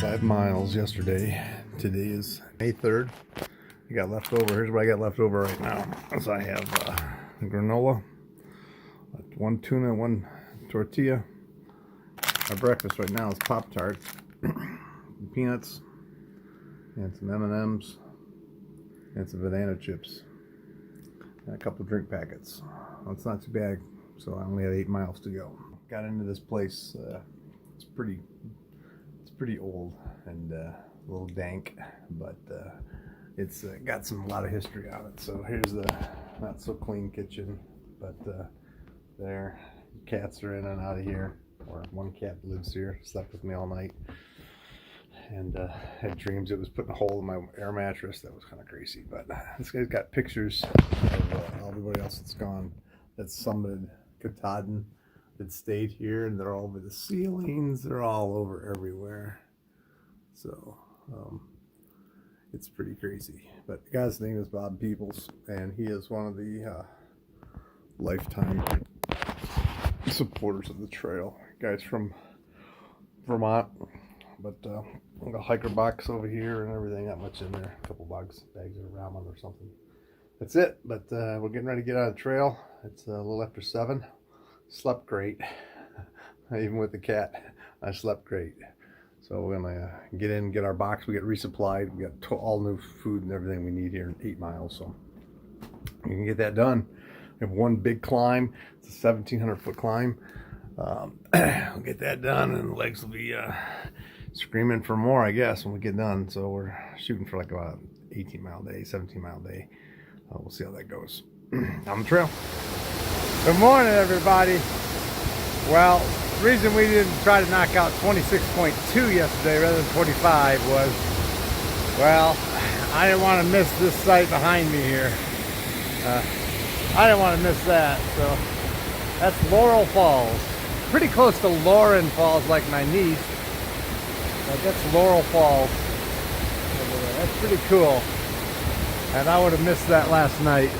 5 miles yesterday. Today is May 3rd. I got left over. Here's what I got left over right now. So I have granola, 1 tuna, 1 tortilla. My breakfast right now is Pop-Tarts, peanuts, and some M&Ms, and some banana chips, and a couple drink packets. Well, it's not too bad, so I only have 8 miles to go. Got into this place. It's pretty old and a little dank, but it's got a lot of history on it. So here's the not so clean kitchen, but there, cats are in and out of here, or one cat lives here, slept with me all night, and had dreams it was putting a hole in my air mattress. That was kind of crazy. But this guy's got pictures of everybody else that's gone, that's summited Katahdin, that stayed here, and they're all over the ceilings, they're all over everywhere. So it's pretty crazy. But the guy's name is Bob Peoples, and he is one of the lifetime supporters of the trail. Guy's from Vermont, but a hiker box over here and everything, not much in there, a couple bags of ramen or something. That's it. But we're getting ready to get on the trail. It's a little after 7. Slept great. Even with the cat, I slept great. So we're gonna get in, get our box. We get resupplied. We got all new food and everything we need here in 8 miles. So we can get that done. We have one big climb. It's a 1,700-foot climb. We'll get that done, and the legs will be screaming for more, I guess, when we get done. So we're shooting for like about 18-mile day, 17-mile day. We'll see how that goes. On the trail. Good morning, everybody. Well, the reason we didn't try to knock out 26.2 yesterday rather than 25 was, well, I didn't want to miss this site behind me here. I didn't want to miss that. So that's Laurel Falls. Pretty close to Laurel Falls, like my niece. But that's Laurel Falls over there. That's pretty cool. And I would have missed that last night.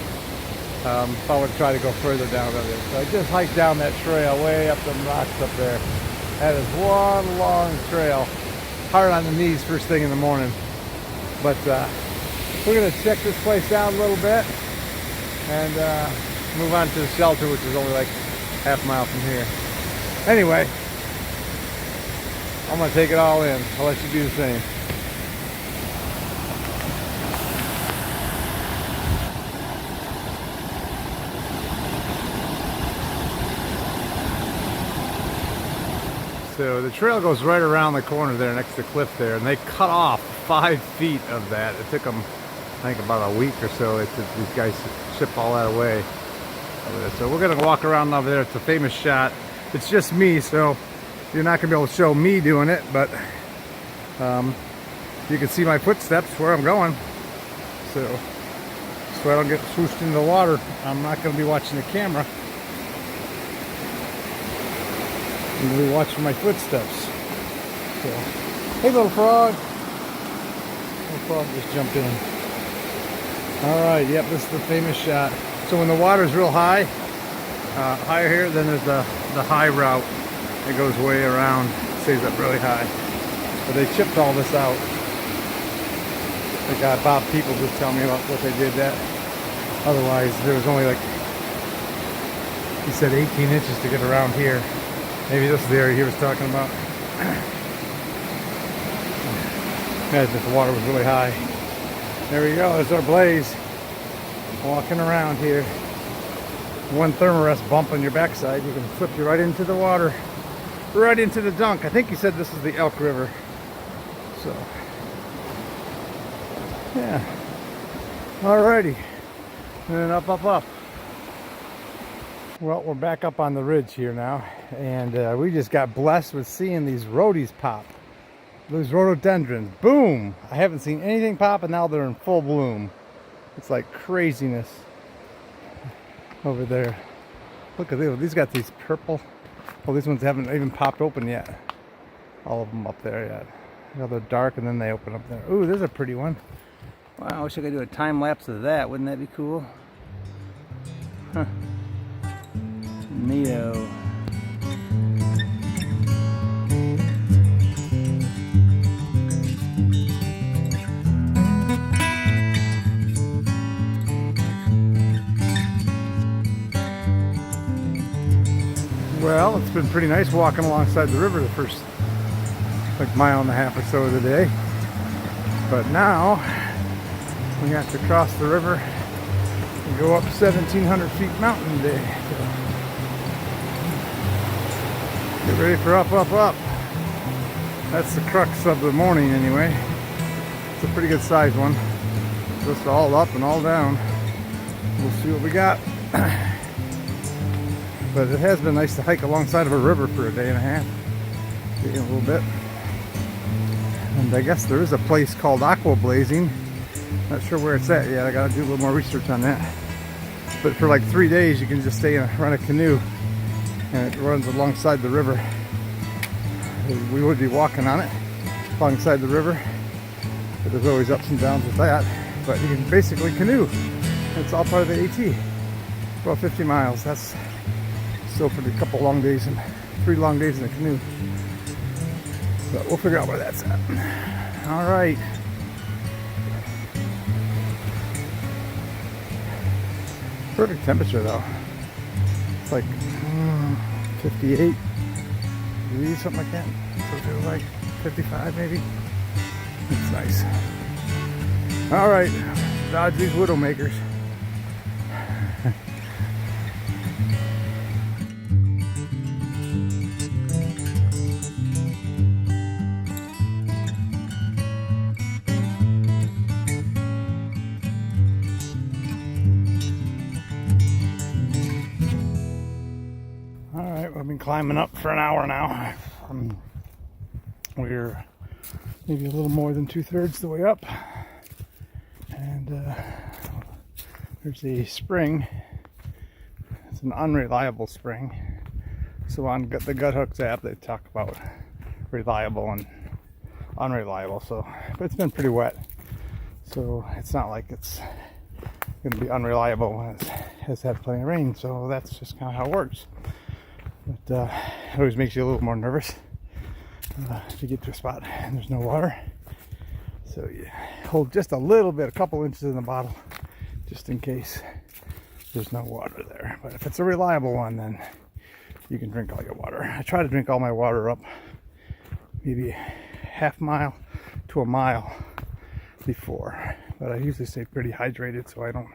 If I would try to go further down over there. So I just hiked down that trail way up the rocks up there. That is one long trail. Hard on the knees first thing in the morning. But we're going to check this place out a little bit and move on to the shelter, which is only like half a mile from here. Anyway, I'm going to take it all in. I'll let you do the same. So the trail goes right around the corner there next to the cliff there, and they cut off 5 feet of that. It took them, I think, about a week or so. These guys ship all that away over there. So we're going to walk around over there. It's a famous shot. It's just me, so you're not going to be able to show me doing it, but you can see my footsteps where I'm going. So I don't get swooshed into the water. I'm not going to be watching the camera. I'm going to be watching my footsteps. So, hey, little frog. Little frog just jumped in. Alright, yep, this is the famous shot. So when the water's real high, higher here, then there's the high route. It goes way around, stays up really high. But they chipped all this out. The guy Bob People just tell me about what they did that. Otherwise, there was only like, he said 18 inches to get around here. Maybe this is the area he was talking about. Imagine if the water was really high. There we go, there's our blaze. Walking around here. One thermarest bump on your backside, you can flip you right into the water. Right into the dunk. I think he said this is the Elk River. So, yeah. Alrighty. And then up. Well, we're back up on the ridge here now, and we just got blessed with seeing these rhodies pop. Those rhododendrons. Boom! I haven't seen anything pop, and now they're in full bloom. It's like craziness over there. Look at these. These got these purple. Well, these ones haven't even popped open yet. All of them up there yet. You know, they're dark, and then they open up there. Ooh, there's a pretty one. Wow, I wish I could do a time lapse of that. Wouldn't that be cool? Huh. Neato. Well, it's been pretty nice walking alongside the river the first like mile and a half or so of the day. But now we have to cross the river and go up 1,700 feet mountain today. So get ready for up, up, up. That's the crux of the morning anyway. It's a pretty good sized one. Just all up and all down. We'll see what we got. But it has been nice to hike alongside of a river for a day and a half. Maybe a little bit. And I guess there is a place called Aqua Blazing. Not sure where it's at yet. I gotta do a little more research on that. But for like 3 days you can just stay and run a canoe. And it runs alongside the river. We would be walking on it alongside the river. But there's always ups and downs with that. But you can basically canoe. It's all part of the AT. About 50 miles. That's still for a couple long days and 3 long days in the canoe. But we'll figure out where that's at. All right. Perfect temperature though. It's like 58 degrees, something like that. So it feels like 55 maybe. It's nice. All right, dodge these widowmakers. I've been climbing up for an hour now. We're maybe a little more than 2/3 the way up, and there's a spring. It's an unreliable spring. So on the Gut Hooks app, they talk about reliable and unreliable. So, but it's been pretty wet, so it's not like it's going to be unreliable when it has had plenty of rain. So that's just kind of how it works. But it always makes you a little more nervous if you get to a spot and there's no water. So you hold just a little bit, a couple inches in the bottle, just in case there's no water there. But if it's a reliable one, then you can drink all your water. I try to drink all my water up maybe half mile to a mile before. But I usually stay pretty hydrated so I don't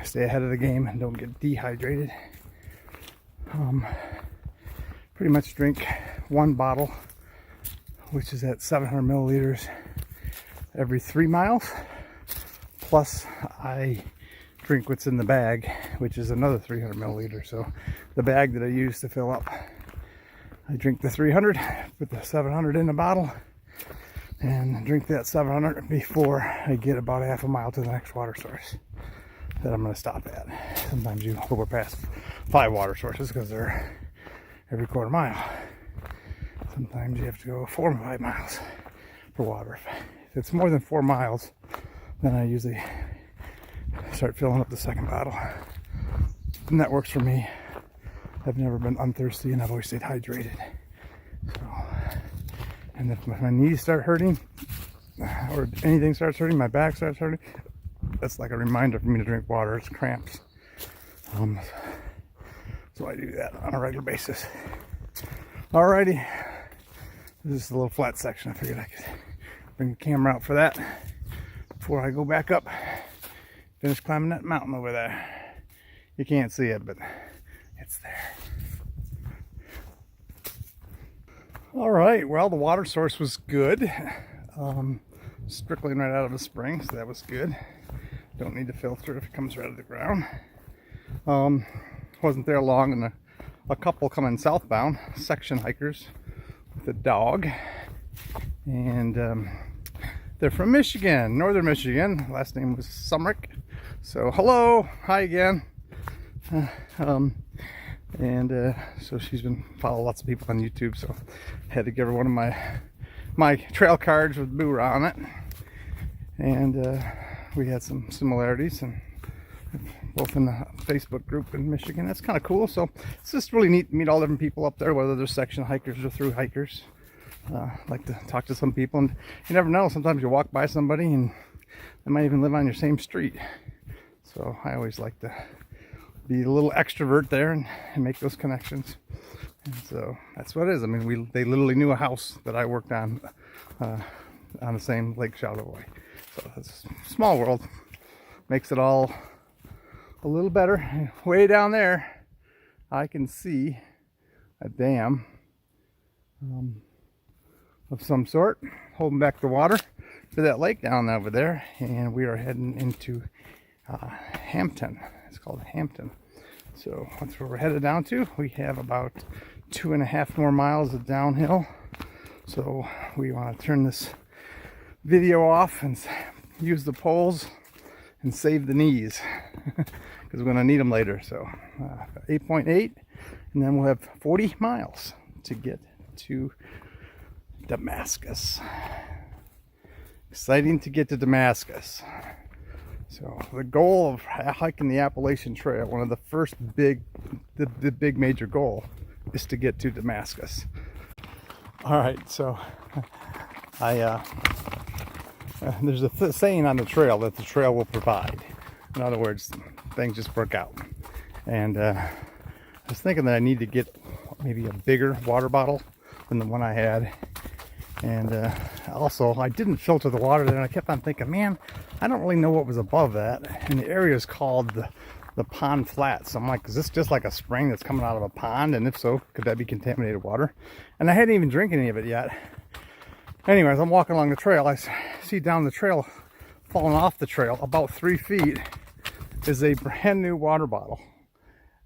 stay ahead of the game and don't get dehydrated. Pretty much drink 1 bottle, which is at 700 milliliters every 3 miles. Plus I drink what's in the bag, which is another 300 milliliters. So the bag that I use to fill up, I drink the 300, put the 700 in the bottle, and drink that 700 before I get about a half a mile to the next water source that I'm going to stop at. Sometimes you overpass 5 water sources because they're every quarter mile. Sometimes you have to go 4 or 5 miles for water. If it's more than 4 miles, then I usually start filling up the second bottle. And that works for me. I've never been unthirsty and I've always stayed hydrated. So, and if my knees start hurting or anything starts hurting, my back starts hurting, that's like a reminder for me to drink water. It's cramps. So I do that on a regular basis. Alrighty. This is a little flat section. I figured I could bring the camera out for that before I go back up. Finish climbing that mountain over there. You can't see it, but it's there. Alright, well, the water source was good. Trickling right out of a spring, so that was good. Don't need to filter if it comes right out of the ground. Wasn't there long, and a couple coming southbound, section hikers with a dog, and they're from Michigan, northern Michigan. Last name was Sumrick. So hello, hi again. So she's been following lots of people on YouTube, so I had to give her one of my trail cards with Boorah on it, and we had some similarities, and both in the Facebook group in Michigan. That's kind of cool. So it's just really neat to meet all different people up there, whether they're section hikers or through hikers. Like to talk to some people, and you never know, sometimes you walk by somebody and they might even live on your same street. So I always like to be a little extrovert there and make those connections. And so that's what it is. I mean, they literally knew a house that I worked on the same Lake Charlevoix. So it's a small world. Makes it all a little better. Way down there, I can see a dam of some sort holding back the water for that lake down over there. And we are heading into Hampton. It's called Hampton. So that's where we're headed down to. We have about 2.5 more miles of downhill. So we want to turn this video off and use the poles and save the knees because we're going to need them later. So 8.8, and then we'll have 40 miles to get to Damascus. Exciting to get to Damascus. So the goal of hiking the Appalachian Trail, one of the first big major goal, is to get to Damascus. All right, so there's a saying on the trail that the trail will provide. In other words, things just work out. And I was thinking that I need to get maybe a bigger water bottle than the one I had. And also, I didn't filter the water there, and I kept on thinking, man, I don't really know what was above that. And the area is called the pond flats. So I'm like, is this just like a spring that's coming out of a pond? And if so, could that be contaminated water? And I hadn't even drank any of it yet. Anyways, I'm walking along the trail. I see down the trail, falling off the trail, about 3 feet, is a brand new water bottle.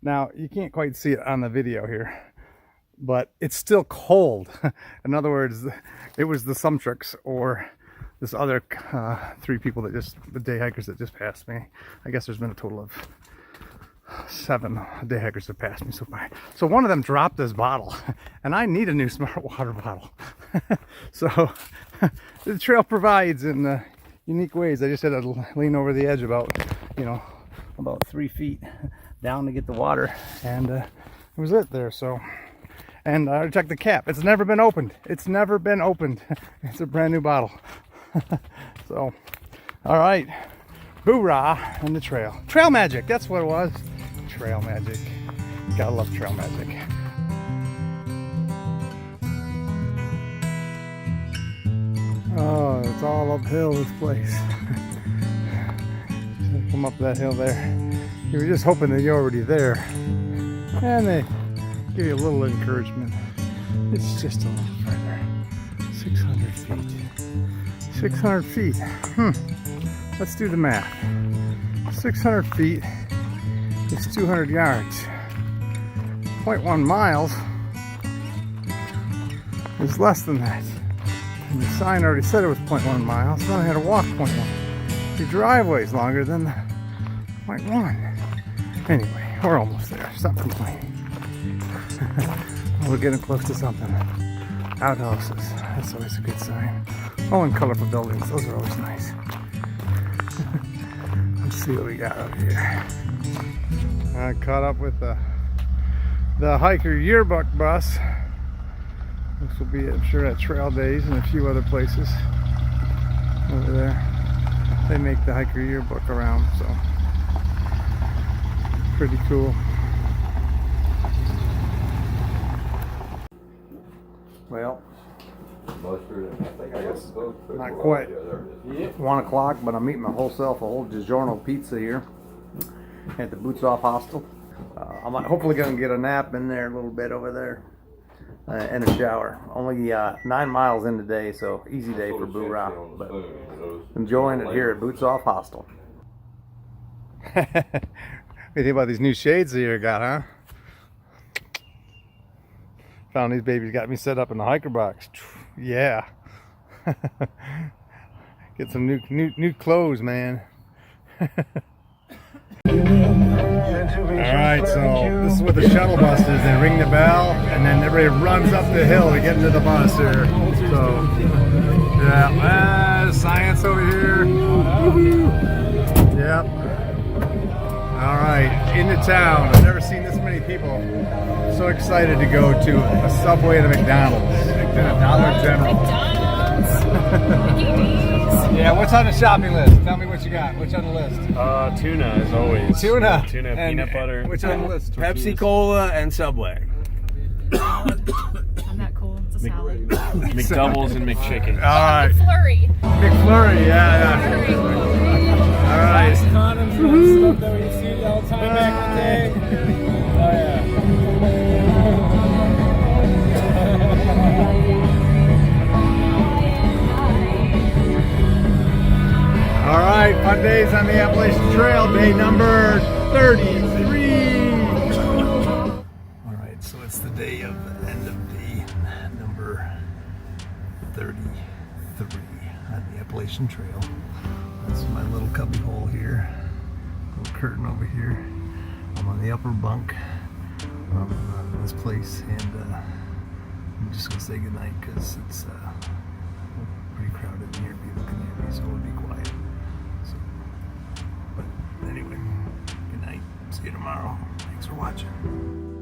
Now, you can't quite see it on the video here, but it's still cold. In other words, it was the Sumtrix or this other 3 people the day hikers that just passed me. I guess there's been a total of 7 day hikers that passed me so far. So one of them dropped this bottle, and I need a new smart water bottle. So the trail provides in unique ways. I just had to lean over the edge about 3 feet down to get the water, and it was it there. So, and I checked the cap. It's never been opened. It's never been opened. It's a brand new bottle. So, all right, Boorah and the trail. Trail magic. That's what it was. Trail magic. Gotta love trail magic. Oh, it's all uphill, this place. Come up that hill there. You were just hoping that you're already there. And they give you a little encouragement. It's just a little further. 600 feet. 600 feet. Let's do the math. 600 feet is 200 yards. 0.1 miles is less than that. And the sign already said it was 0.1 miles, so I had to walk 0.1. The driveway is longer than the 0.1. Anyway, we're almost there. Stop complaining. We're getting close to something. Outhouses. That's always a good sign. Oh, and colorful buildings. Those are always nice. Let's see what we got over here. I caught up with the hiker yearbook bus. This will be, I'm sure, at Trail Days and a few other places over there. They make the hiker yearbook around, so pretty cool. Well, not quite 1 o'clock, but I'm eating my whole self a whole DiGiorno pizza here at the Boots Off Hostel. I'm hopefully going to get a nap in there a little bit over there and a shower. Only 9 miles in today, so easy day for Boorah, but enjoying it here at Boots Off Hostel. What do you think about these new shades that you got, huh? Found these babies, got me set up in the hiker box. Yeah. Get some new clothes, man. Alright, so this is what the shuttle bus is. They ring the bell and then everybody runs up the hill to get into the bus here. So, yeah, science over here. Yep. Alright, into town. I've never seen this many people so excited to go to a Subway and a McDonald's. And a Dollar General. Yeah, what's on the shopping list? Tell me what you got. What's on the list? Tuna as always. Tuna. Tuna, And peanut butter. what's on the list? Pepsi Cola and Subway. I'm not cool. It's a salad. McDoubles and McChicken. All right. Flurry. McFlurry, yeah. All right. Condoms and stuff that we see all the time back in the day. Oh yeah. All right, fun days on the Appalachian Trail, day number 33. All right, so it's the day of the end of day number 33 on the Appalachian Trail. That's my little cubby hole here, little curtain over here. I'm on the upper bunk on this place, and I'm just gonna say goodnight because it's pretty crowded in here. People can hear me, so it'll be quiet. So, but anyway, good night. See you tomorrow. Thanks for watching.